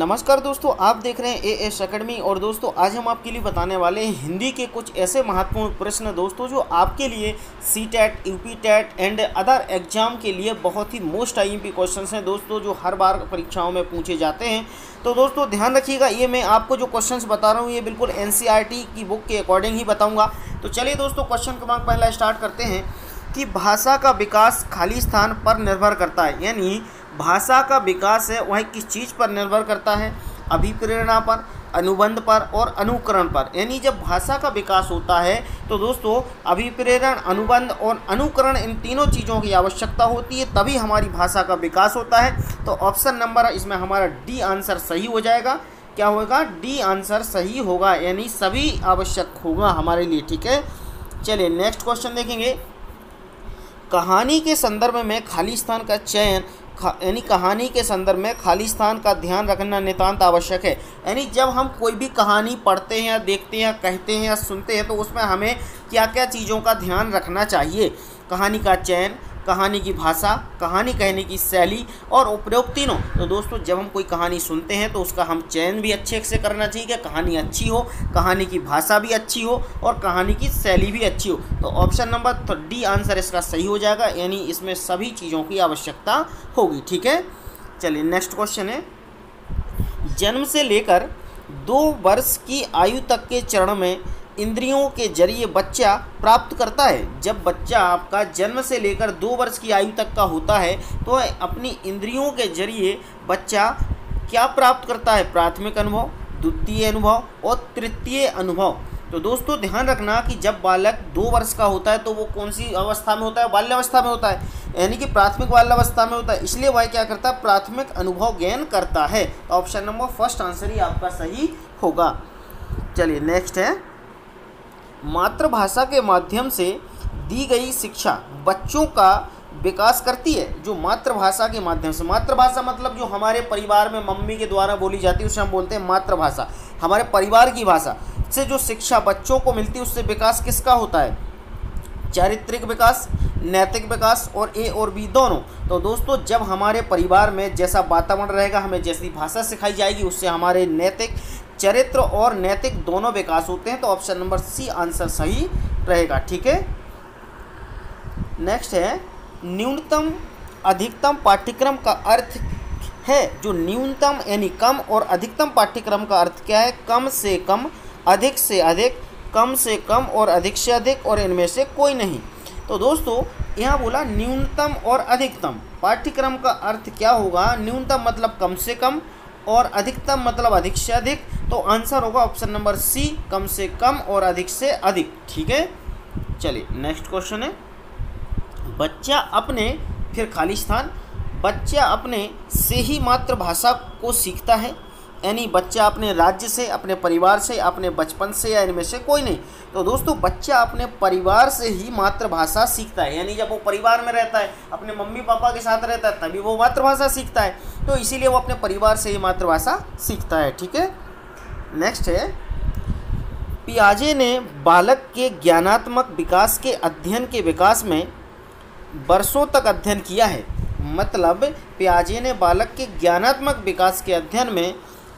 नमस्कार दोस्तों, आप देख रहे हैं एएस एकेडमी। और दोस्तों आज हम आपके लिए बताने वाले हैं हिंदी के कुछ ऐसे महत्वपूर्ण प्रश्न दोस्तों जो आपके लिए CTET, UP TET and other exam के लिए बहुत ही मोस्ट आईएमपी क्वेश्चंस हैं दोस्तों, जो हर बार परीक्षाओं में पूछे जाते हैं। तो दोस्तों ध्यान रखिएगा, ये मैं आपको जो क्वेश्चंस बता रहा हूँ ये बिल्कुल एनसीईआरटी की बुक के अकॉर्डिंग ही बताऊँगा। तो चलिए दोस्तों क्वेश्चन क्रमांक पहला स्टार्ट करते हैं कि भाषा का विकास खाली स्थान पर निर्भर करता है। यानी भाषा का विकास है वह किस चीज़ पर निर्भर करता है? अभिप्रेरणा पर, अनुबंध पर और अनुकरण पर। यानी जब भाषा का विकास होता है तो दोस्तों अभिप्रेरण, अनुबंध और अनुकरण, इन तीनों चीज़ों की आवश्यकता होती है, तभी हमारी भाषा का विकास होता है। तो ऑप्शन नंबर इसमें हमारा डी आंसर सही हो जाएगा। क्या होगा? डी आंसर सही होगा, यानी सभी आवश्यक होगा हमारे लिए। ठीक है, चलिए नेक्स्ट क्वेश्चन देखेंगे। कहानी के संदर्भ में खाली स्थान का चयन, यानी कहानी के संदर्भ में खाली स्थान का ध्यान रखना नितांत आवश्यक है। यानी जब हम कोई भी कहानी पढ़ते हैं या देखते हैं, कहते हैं या सुनते हैं, तो उसमें हमें क्या क्या चीज़ों का ध्यान रखना चाहिए? कहानी का चयन, कहानी की भाषा, कहानी कहने की शैली और उपयोग तीनों। तो दोस्तों जब हम कोई कहानी सुनते हैं तो उसका हम चयन भी अच्छे से करना चाहिए कि कहानी अच्छी हो, कहानी की भाषा भी अच्छी हो और कहानी की शैली भी अच्छी हो। तो ऑप्शन नंबर डी आंसर इसका सही हो जाएगा, यानी इसमें सभी चीज़ों की आवश्यकता होगी। ठीक है, चलिए नेक्स्ट क्वेश्चन है। जन्म से लेकर 2 वर्ष की आयु तक के चरण में इंद्रियों के जरिए बच्चा प्राप्त करता है। जब बच्चा आपका जन्म से लेकर 2 वर्ष की आयु तक का होता है तो अपनी इंद्रियों के जरिए बच्चा क्या प्राप्त करता है? प्राथमिक अनुभव, द्वितीय अनुभव और तृतीय अनुभव। तो दोस्तों ध्यान रखना कि जब बालक 2 वर्ष का होता है तो वो कौन सी अवस्था में होता है? बाल्यावस्था में होता है, यानी कि प्राथमिक बाल्यावस्था में होता है। इसलिए वह क्या करता है? प्राथमिक अनुभव ज्ञान करता है। तो ऑप्शन नंबर फर्स्ट आंसर ही आपका सही होगा। चलिए नेक्स्ट है, मातृभाषा के माध्यम से दी गई शिक्षा बच्चों का विकास करती है। जो मातृभाषा के माध्यम से, मातृभाषा मतलब जो हमारे परिवार में मम्मी के द्वारा बोली जाती है उसे हम बोलते हैं मातृभाषा। हमारे परिवार की भाषा से जो शिक्षा बच्चों को मिलती है उससे विकास किसका होता है? चारित्रिक विकास, नैतिक विकास और ए और बी दोनों। तो दोस्तों जब हमारे परिवार में जैसा वातावरण रहेगा, हमें जैसी भाषा सिखाई जाएगी, उससे हमारे नैतिक, चरित्र और नैतिक दोनों विकास होते हैं। तो ऑप्शन नंबर सी आंसर सही रहेगा। ठीक है, नेक्स्ट है, न्यूनतम अधिकतम पाठ्यक्रम का अर्थ है। जो न्यूनतम यानी कम और अधिकतम पाठ्यक्रम का अर्थ क्या है? कम से कम, अधिक से अधिक, कम से कम और अधिक से अधिक और इनमें से कोई नहीं। तो दोस्तों यहाँ बोला न्यूनतम और अधिकतम पाठ्यक्रम का अर्थ क्या होगा? न्यूनतम मतलब कम से कम और अधिकतम मतलब अधिक से अधिक। तो आंसर होगा ऑप्शन नंबर सी, कम से कम और अधिक से अधिक। ठीक है, चलिए नेक्स्ट क्वेश्चन है। बच्चा अपने, फिर खाली स्थान, बच्चा अपने से ही मातृभाषा को सीखता है। यानी बच्चा अपने राज्य से, अपने परिवार से, अपने बचपन से या इनमें से कोई नहीं। तो दोस्तों बच्चा अपने परिवार से ही मातृभाषा सीखता है। यानी जब वो परिवार में रहता है, अपने मम्मी पापा के साथ रहता है, तभी वो मातृभाषा सीखता है। तो इसीलिए वो अपने परिवार से ही मातृभाषा सीखता है। ठीक है, नेक्स्ट है, पियाजे ने बालक के ज्ञानात्मक विकास के अध्ययन के विकास में वर्षों तक अध्ययन किया है। मतलब पियाजे ने बालक के ज्ञानात्मक विकास के अध्ययन में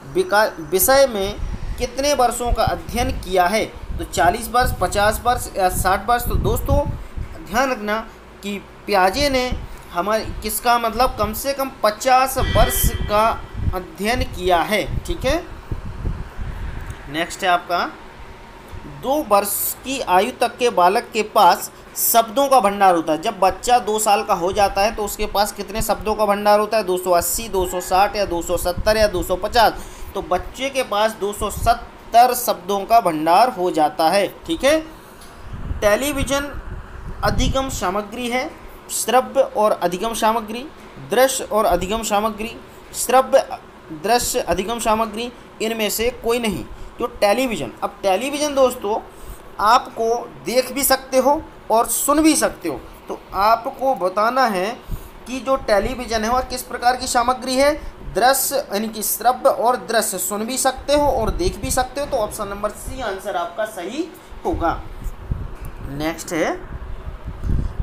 विषय में कितने वर्षों का अध्ययन किया है? तो 40 वर्ष, 50 वर्ष या 60 वर्ष। तो दोस्तों ध्यान रखना कि पियाजे ने हमारे किसका मतलब कम से कम 50 वर्ष का अध्ययन किया है। ठीक है, नेक्स्ट है आपका, 2 वर्ष की आयु तक के बालक के पास शब्दों का भंडार होता है। जब बच्चा 2 साल का हो जाता है तो उसके पास कितने शब्दों का भंडार होता है? 280, 260 या 270 या 250। तो बच्चे के पास 270 शब्दों का भंडार हो जाता है। ठीक है, टेलीविज़न अधिगम सामग्री है, श्रव्य और अधिगम सामग्री, दृश्य और अधिगम सामग्री, श्रव्य, दृश्य, अधिगम सामग्री, इनमें से कोई नहीं। जो टेलीविज़न, अब टेलीविज़न दोस्तों आपको देख भी सकते हो और सुन भी सकते हो। तो आपको बताना है कि जो टेलीविज़न है वह किस प्रकार की सामग्री है? दृश्य, यानी कि श्रव्य और दृश्य, सुन भी सकते हो और देख भी सकते हो। तो ऑप्शन नंबर सी आंसर आपका सही होगा। नेक्स्ट है,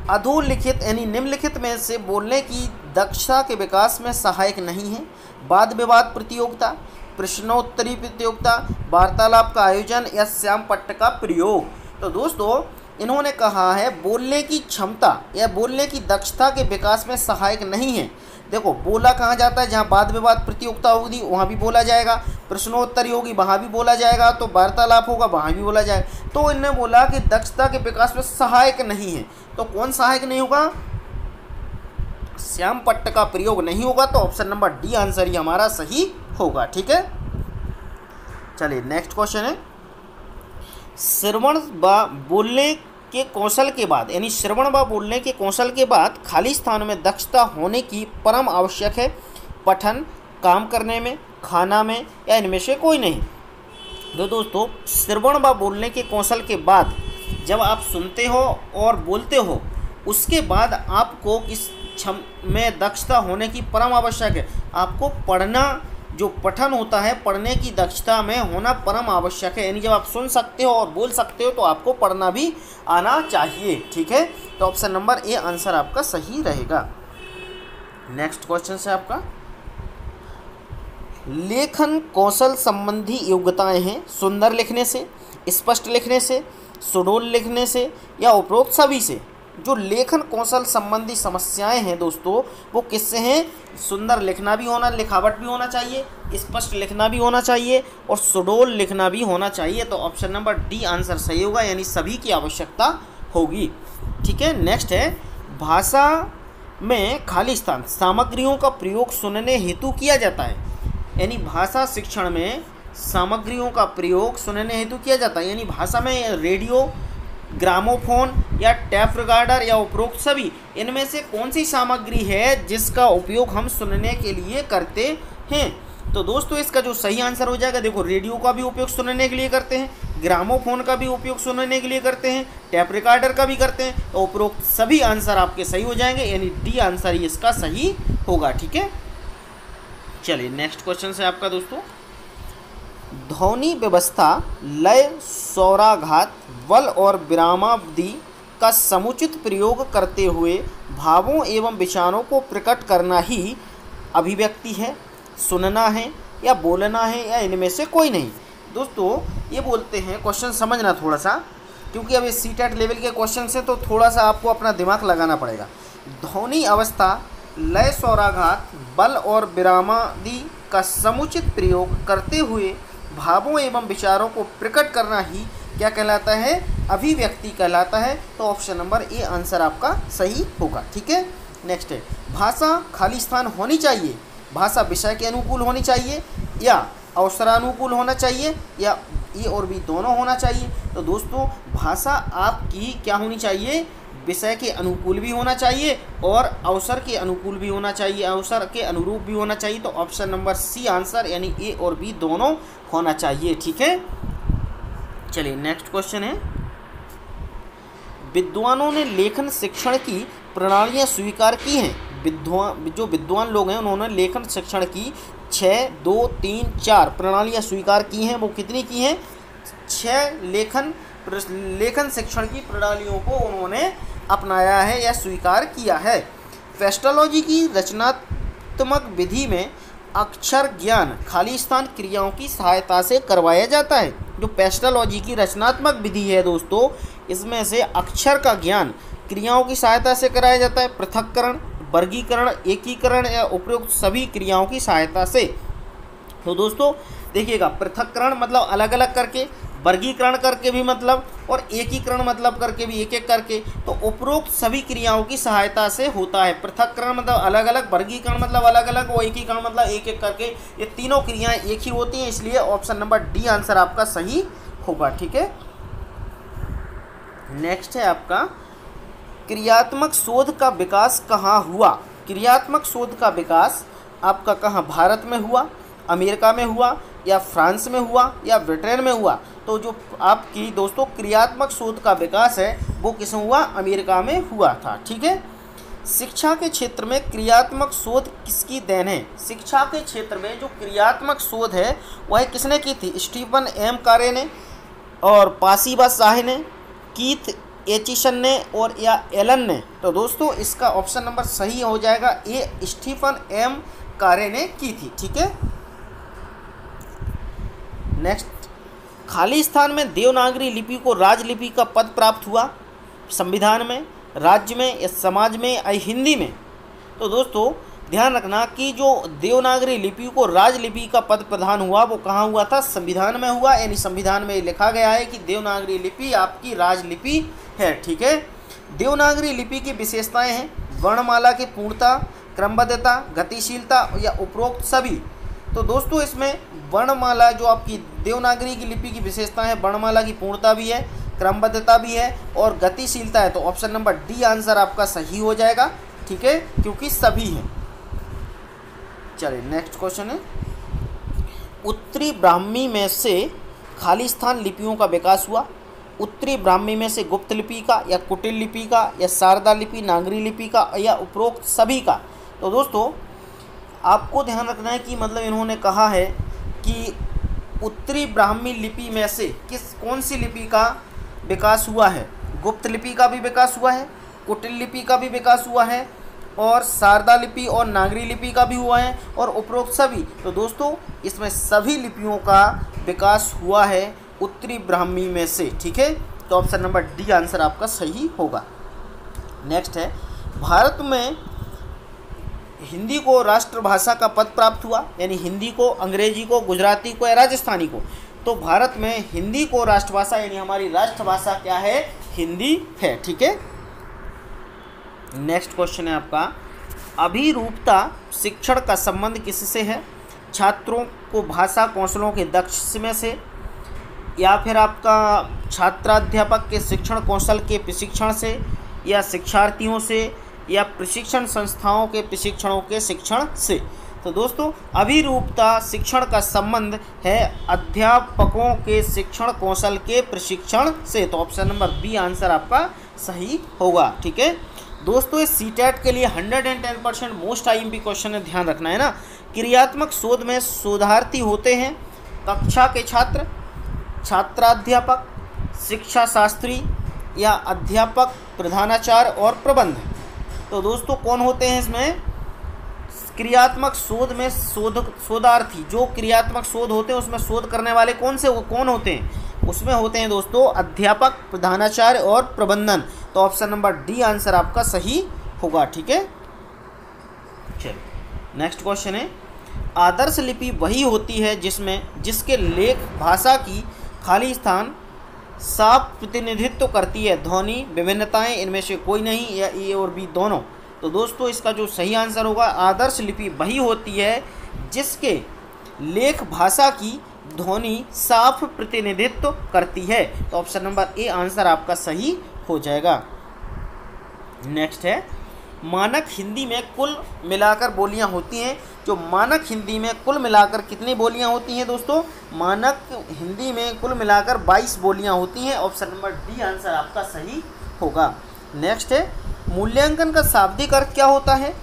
अधोलिखित यानी निम्नलिखित में से बोलने की दक्षता के विकास में सहायक नहीं है। वाद विवाद प्रतियोगिता, प्रश्नोत्तरी प्रतियोगिता, वार्तालाप का आयोजन या श्याम पट्ट का प्रयोग। तो दोस्तों इन्होंने कहा है बोलने की क्षमता या बोलने की दक्षता के विकास में सहायक नहीं है। देखो बोला कहाँ जाता है, जहाँ वाद विवाद प्रतियोगिता होगी वहाँ भी बोला जाएगा, प्रश्नोत्तरी होगी वहाँ भी बोला जाएगा, तो वार्तालाप होगा वहाँ भी बोला जाएगा। तो इन्होंने बोला कि दक्षता के विकास में सहायक नहीं है, तो कौन सहायक नहीं होगा, श्याम पट्ट का प्रयोग नहीं होगा। तो ऑप्शन नंबर डी आंसर ही हमारा सही होगा। ठीक है, चलिए नेक्स्ट क्वेश्चन है, श्रवण व बोलने के कौशल के बाद, यानी श्रवण व बोलने के कौशल के बाद खाली स्थान में दक्षता होने की परम आवश्यक है, पठन, काम करने में, खाना में या इनमें से कोई नहीं। तो दोस्तों श्रवण व बोलने के कौशल के बाद जब आप सुनते हो और बोलते हो उसके बाद आपको किस में दक्षता होने की परम आवश्यक है। आपको पढ़ना, जो पठन होता है पढ़ने की दक्षता में होना परम आवश्यक है, यानी जब आप सुन सकते हो और बोल सकते हो तो आपको पढ़ना भी आना चाहिए। ठीक है, तो ऑप्शन नंबर ए आंसर आपका सही रहेगा। नेक्स्ट क्वेश्चन से आपका, लेखन कौशल संबंधी योग्यताएं हैं सुंदर लिखने से, स्पष्ट लिखने से, सुडौल लिखने से या उपरोक्त सभी से। जो लेखन कौशल संबंधी समस्याएं हैं दोस्तों वो किससे हैं, सुंदर लिखना भी होना, लिखावट भी होना चाहिए, स्पष्ट लिखना भी होना चाहिए और सुडौल लिखना भी होना चाहिए। तो ऑप्शन नंबर डी आंसर सही होगा, यानी सभी की आवश्यकता होगी। ठीक है, नेक्स्ट है, भाषा में खाली स्थान सामग्रियों का प्रयोग सुनने हेतु किया जाता है, यानी भाषा शिक्षण में सामग्रियों का प्रयोग सुनने हेतु किया जाता है, यानी भाषा में रेडियो, ग्रामोफोन या टेप रिकॉर्डर या उपरोक्त सभी, इनमें से कौन सी सामग्री है जिसका उपयोग हम सुनने के लिए करते हैं। तो दोस्तों इसका जो सही आंसर हो जाएगा, देखो रेडियो का भी उपयोग सुनने के लिए करते हैं, ग्रामोफोन का भी उपयोग सुनने के लिए करते हैं, टेप रिकॉर्डर का भी करते हैं, तो उपरोक्त सभी आंसर आपके सही हो जाएंगे, यानी डी आंसर ही इसका सही होगा। ठीक है, चलिए नेक्स्ट क्वेश्चन से आपका दोस्तों, ध्वनि व्यवस्था, लय, स्वराघात, वल और विरामावधि का समुचित प्रयोग करते हुए भावों एवं विचारों को प्रकट करना ही अभिव्यक्ति है, सुनना है या बोलना है या इनमें से कोई नहीं। दोस्तों ये बोलते हैं, क्वेश्चन समझना थोड़ा सा, क्योंकि अब ये सीटेट लेवल के क्वेश्चन से तो थोड़ा सा आपको अपना दिमाग लगाना पड़ेगा। ध्वनि अवस्था, लय, स्वराघात, बल और विरामादि का समुचित प्रयोग करते हुए भावों एवं विचारों को प्रकट करना ही क्या कहलाता है, अभिव्यक्ति कहलाता है। तो ऑप्शन नंबर ए आंसर आपका सही होगा। ठीक है, नेक्स्ट है, भाषा खाली स्थान होनी चाहिए, भाषा विषय के अनुकूल होनी चाहिए या अवसरानुकूल होना चाहिए या ए और बी दोनों होना चाहिए। तो दोस्तों भाषा आपकी क्या होनी चाहिए, विषय के अनुकूल भी होना चाहिए और अवसर के अनुकूल भी होना चाहिए, अवसर के अनुरूप भी होना चाहिए। तो ऑप्शन नंबर सी आंसर, यानी ए और बी दोनों होना चाहिए। ठीक है, चलिए नेक्स्ट क्वेश्चन है, विद्वानों ने लेखन शिक्षण की प्रणालियां स्वीकार की हैं। जो विद्वान लोग हैं उन्होंने लेखन शिक्षण की 6, 2, 3, 4 प्रणालियां स्वीकार की हैं। वो कितनी की हैं, 6 लेखन शिक्षण की प्रणालियों को उन्होंने अपनाया है या स्वीकार किया है। पेस्टोलॉजी की रचनात्मक विधि में अक्षर ज्ञान खाली स्थान क्रियाओं की सहायता से करवाया जाता है। जो पेस्टोलॉजी की रचनात्मक विधि है दोस्तों, इसमें से अक्षर का ज्ञान क्रियाओं की सहायता से कराया जाता है, पृथक्करण, वर्गीकरण, एकीकरण या उपयुक्त सभी क्रियाओं की सहायता से। तो दोस्तों देखिएगा, पृथक्करण मतलब अलग अलग करके, वर्गीकरण करके भी मतलब, और एकीकरण मतलब करके भी एक एक करके। तो उपरोक्त सभी क्रियाओं की सहायता से होता है। पृथक्करण मतलब अलग अलग, वर्गीकरण मतलब अलग अलग, और एकीकरण मतलब एक एक करके। ये तीनों क्रियाएं एक ही होती हैं, इसलिए ऑप्शन नंबर डी आंसर आपका सही होगा। ठीक है, नेक्स्ट है आपका, क्रियात्मक शोध का विकास कहाँ हुआ। क्रियात्मक शोध का विकास आपका कहाँ, भारत में हुआ, अमेरिका में हुआ या फ्रांस में हुआ या ब्रिटेन में हुआ। तो जो आपकी दोस्तों क्रियात्मक शोध का विकास है वो किस हुआ, अमेरिका में हुआ था। ठीक है, शिक्षा के क्षेत्र में क्रियात्मक शोध किसकी देन है। शिक्षा के क्षेत्र में जो क्रियात्मक शोध है वह किसने की थी, स्टीफन एम कारे ने और पासीबा शाह ने, कीथ एचिसन ने और या एलन ने। तो दोस्तों इसका ऑप्शन नंबर सही हो जाएगा ए, स्टीफन एम कार्य ने की थी। ठीक है, नेक्स्ट, खाली स्थान में देवनागरी लिपि को राजलिपि का पद प्राप्त हुआ संविधान में, राज्य में या समाज में या हिंदी में। तो दोस्तों ध्यान रखना कि जो देवनागरी लिपि को राजलिपि का पद प्रदान हुआ वो कहाँ हुआ था, संविधान में हुआ। यानी संविधान में लिखा गया है कि देवनागरी लिपि आपकी राजलिपि है। ठीक है, देवनागरी लिपि की विशेषताएं हैं वर्णमाला की पूर्णता, क्रमबद्धता, गतिशीलता या उपरोक्त सभी। तो दोस्तों इसमें वर्णमाला जो आपकी देवनागरी की लिपि की विशेषता है, वर्णमाला की पूर्णता भी है, क्रमबद्धता भी है और गतिशीलता है। तो ऑप्शन नंबर डी आंसर आपका सही हो जाएगा। ठीक है, क्योंकि सभी हैं। चलिए नेक्स्ट क्वेश्चन है, उत्तरी ब्राह्मी में से खाली स्थान लिपियों का विकास हुआ। उत्तरी ब्राह्मी में से गुप्त लिपि का या कुटिल लिपि का या शारदा लिपि, नागरी लिपि का या उपरोक्त सभी का। तो दोस्तों आपको ध्यान रखना है कि मतलब इन्होंने कहा है कि उत्तरी ब्राह्मी लिपि में से कौन सी लिपि का विकास हुआ है। गुप्त लिपि का भी विकास हुआ है, कुटिल लिपि का भी विकास हुआ है और शारदा लिपि और नागरी लिपि का भी हुआ है और उपरोक्त सभी। तो दोस्तों इसमें सभी लिपियों का विकास हुआ है उत्तरी ब्राह्मी में से। ठीक है, तो ऑप्शन नंबर डी आंसर आपका सही होगा। नेक्स्ट है, भारत में हिंदी को राष्ट्रभाषा का पद प्राप्त हुआ। यानी हिंदी को, अंग्रेजी को, गुजराती को या राजस्थानी को। तो भारत में हिंदी को राष्ट्रभाषा यानी हमारी राष्ट्रभाषा क्या है, हिंदी है। ठीक है, नेक्स्ट क्वेश्चन है आपका, अभिरूपता शिक्षण का संबंध किससे है। छात्रों को भाषा कौशलों के दक्ष में से, या फिर आपका छात्राध्यापक के शिक्षण कौशल के प्रशिक्षण से, या शिक्षार्थियों से, या प्रशिक्षण संस्थाओं के प्रशिक्षणों के शिक्षण से। तो दोस्तों अभिरूपता शिक्षण का संबंध है अध्यापकों के शिक्षण कौशल के प्रशिक्षण से। तो ऑप्शन नंबर बी आंसर आपका सही होगा। ठीक है दोस्तों, इस सीटेट के लिए 110% मोस्ट आईएमपी क्वेश्चन है, ध्यान रखना है ना। क्रियात्मक शोध में शोधार्थी होते हैं कक्षा के छात्र, छात्राध्यापक, शिक्षा शास्त्री या अध्यापक, प्रधानाचार्य और प्रबंध। तो दोस्तों कौन होते हैं इसमें, क्रियात्मक शोध में शोधार्थी, जो क्रियात्मक शोध होते हैं उसमें शोध करने वाले कौन होते हैं, उसमें होते हैं दोस्तों अध्यापक, प्रधानाचार्य और प्रबंधन। तो ऑप्शन नंबर डी आंसर आपका सही होगा। ठीक है, चलिए नेक्स्ट क्वेश्चन है, आदर्श लिपि वही होती है जिसके लेख भाषा की खाली स्थान साफ प्रतिनिधित्व करती है, ध्वनि विभिन्नताएं इनमें से कोई नहीं, या ए और बी दोनों। तो दोस्तों इसका जो सही आंसर होगा, आदर्श लिपि वही होती है जिसके लेख भाषा की ध्वनि साफ प्रतिनिधित्व करती है। तो ऑप्शन नंबर ए आंसर आपका सही हो जाएगा। नेक्स्ट है, मानक हिंदी में कुल मिलाकर बोलियां होती हैं। जो मानक हिंदी में कुल मिलाकर कितनी बोलियां होती हैं दोस्तों, मानक हिंदी में कुल मिलाकर 22 बोलियां होती हैं। ऑप्शन नंबर डी आंसर आपका सही होगा। नेक्स्ट है, मूल्यांकन का शाब्दिक अर्थ क्या होता है।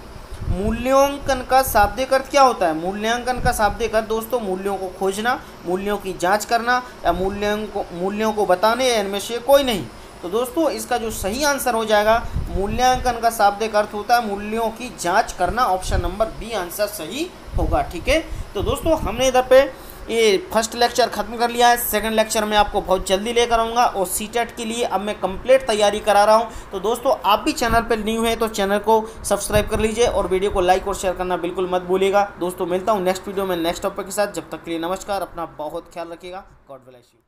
मूल्यांकन का शाब्दिक अर्थ क्या होता है, मूल्यांकन का शाब्दिक अर्थ दोस्तों मूल्यों को खोजना, मूल्यों की जांच करना या मूल्यों को बताने या इनमें से कोई नहीं। तो दोस्तों इसका जो सही आंसर हो जाएगा, मूल्यांकन का शाब्दिक अर्थ होता है मूल्यों की जांच करना। ऑप्शन नंबर बी आंसर सही होगा। ठीक है, तो दोस्तों हमने इधर पे ये फर्स्ट लेक्चर खत्म कर लिया है। सेकंड लेक्चर में आपको बहुत जल्दी लेकर आऊँगा और सीटेट के लिए अब मैं कंप्लीट तैयारी करा रहा हूँ। तो दोस्तों आप भी चैनल पर न्यू हैं तो चैनल को सब्सक्राइब कर लीजिए और वीडियो को लाइक और शेयर करना बिल्कुल मत भूलिएगा। दोस्तों मिलता हूँ नेक्स्ट वीडियो में नेक्स्ट टॉपिक के साथ। जब तक के लिए नमस्कार, अपना बहुत ख्याल रखिएगा। God bless you.